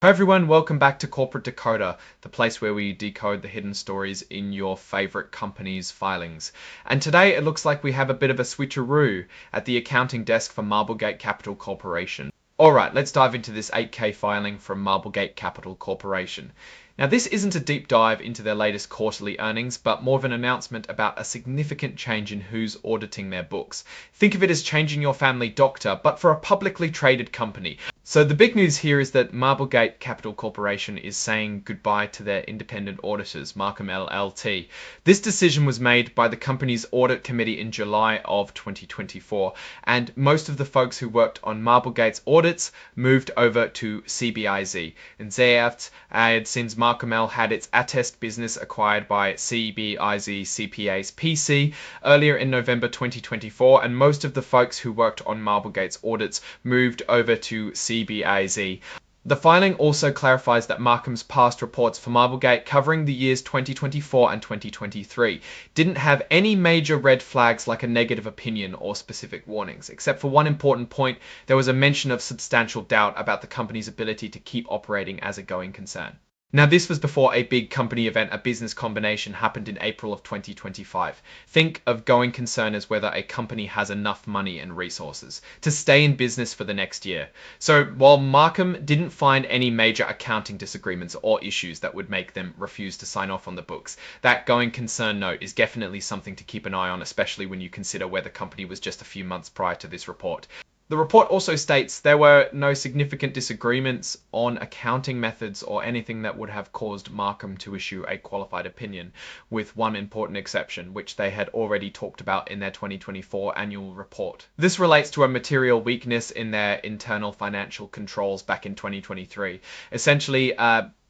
Hi everyone, welcome back to Corporate Decoder, the place where we decode the hidden stories in your favorite company's filings. And today it looks like we have a bit of a switcheroo at the accounting desk for Marblegate Capital Corporation. Alright, let's dive into this 8K filing from Marblegate Capital Corporation. Now this isn't a deep dive into their latest quarterly earnings, but more of an announcement about a significant change in who's auditing their books. Think of it as changing your family doctor, but for a publicly traded company. So the big news here is that Marblegate Capital Corporation is saying goodbye to their independent auditors, Markham LLT. This decision was made by the company's audit committee in July of 2024, and most of the folks who worked on Marblegate's audits moved over to CBIZ. And thereafter, since Markham L had its attest business acquired by CBIZ CPA's PC earlier in November 2024, and most of the folks who worked on Marblegate's audits moved over to CBIZ. The filing also clarifies that Markham's past reports for Marblegate covering the years 2024 and 2023 didn't have any major red flags like a negative opinion or specific warnings, except for one important point: there was a mention of substantial doubt about the company's ability to keep operating as a going concern. Now this was before a big company event, a business combination, happened in April of 2025. Think of going concern as whether a company has enough money and resources to stay in business for the next year. So while Markham didn't find any major accounting disagreements or issues that would make them refuse to sign off on the books, that going concern note is definitely something to keep an eye on, especially when you consider where the company was just a few months prior to this report. The report also states there were no significant disagreements on accounting methods or anything that would have caused Markham to issue a qualified opinion, with one important exception, which they had already talked about in their 2024 annual report. This relates to a material weakness in their internal financial controls back in 2023. Essentially,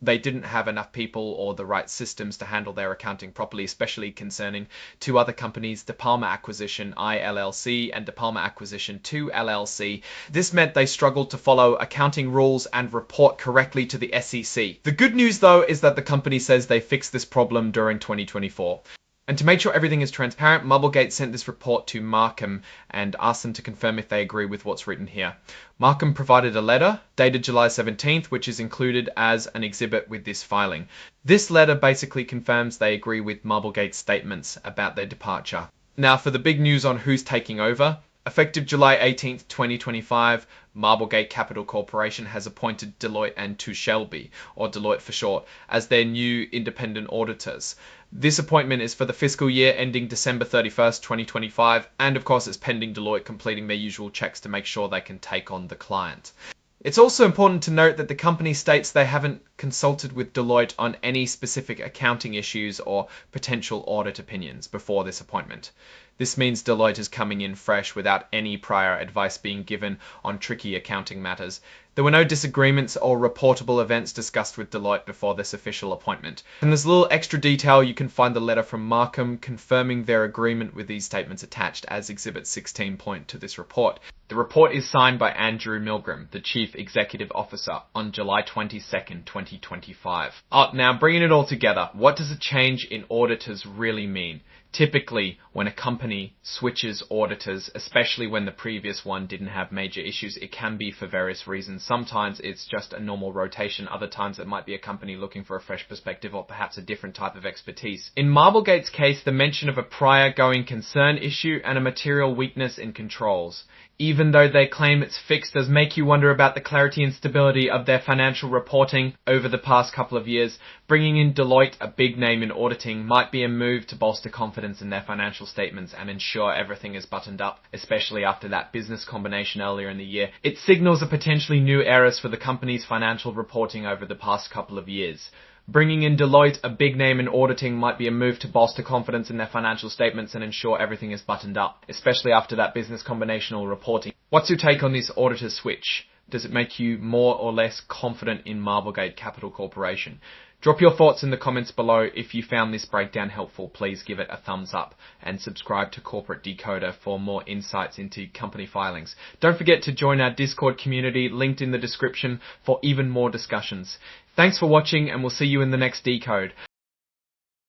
they didn't have enough people or the right systems to handle their accounting properly, especially concerning two other companies, De Palma Acquisition I LLC and De Palma Acquisition II LLC. This meant they struggled to follow accounting rules and report correctly to the SEC. The good news though is that the company says they fixed this problem during 2024. And to make sure everything is transparent, Marblegate sent this report to Markham and asked them to confirm if they agree with what's written here. Markham provided a letter dated July 17th, which is included as an exhibit with this filing. This letter basically confirms they agree with Marblegate's statements about their departure. Now for the big news on who's taking over. Effective July 18th, 2025, Marblegate Capital Corporation has appointed Deloitte and Touchelby, or Deloitte for short, as their new independent auditors. This appointment is for the fiscal year ending December 31st, 2025, and of course it's pending Deloitte completing their usual checks to make sure they can take on the client. It's also important to note that the company states they haven't consulted with Deloitte on any specific accounting issues or potential audit opinions before this appointment. This means Deloitte is coming in fresh without any prior advice being given on tricky accounting matters. There were no disagreements or reportable events discussed with Deloitte before this official appointment. And there's a little extra detail: you can find the letter from Markham confirming their agreement with these statements attached as Exhibit 16 point to this report. The report is signed by Andrew Milgram, the Chief Executive Officer, on July 22nd, 2025. Now bringing it all together, what does a change in auditors really mean? Typically, when a company switches auditors, especially when the previous one didn't have major issues, it can be for various reasons. Sometimes it's just a normal rotation. Other times it might be a company looking for a fresh perspective or perhaps a different type of expertise. In Marblegate's case, the mention of a prior going concern issue and a material weakness in controls, even though they claim it's fixed, does make you wonder about the clarity and stability of their financial reporting over the past couple of years. Bringing in Deloitte, a big name in auditing, might be a move to bolster confidence in their financial statements and ensure everything is buttoned up, especially after that business combination earlier in the year. It signals a potentially new era for the company's financial reporting over the past couple of years. Bringing in Deloitte, a big name in auditing, might be a move to bolster confidence in their financial statements and ensure everything is buttoned up, especially after that business combinational reporting. What's your take on this auditor switch? Does it make you more or less confident in Marblegate Capital Corporation? Drop your thoughts in the comments below. If you found this breakdown helpful, please give it a thumbs up and subscribe to Corporate Decoder for more insights into company filings. Don't forget to join our Discord community, linked in the description, for even more discussions. Thanks for watching, and we'll see you in the next Decode.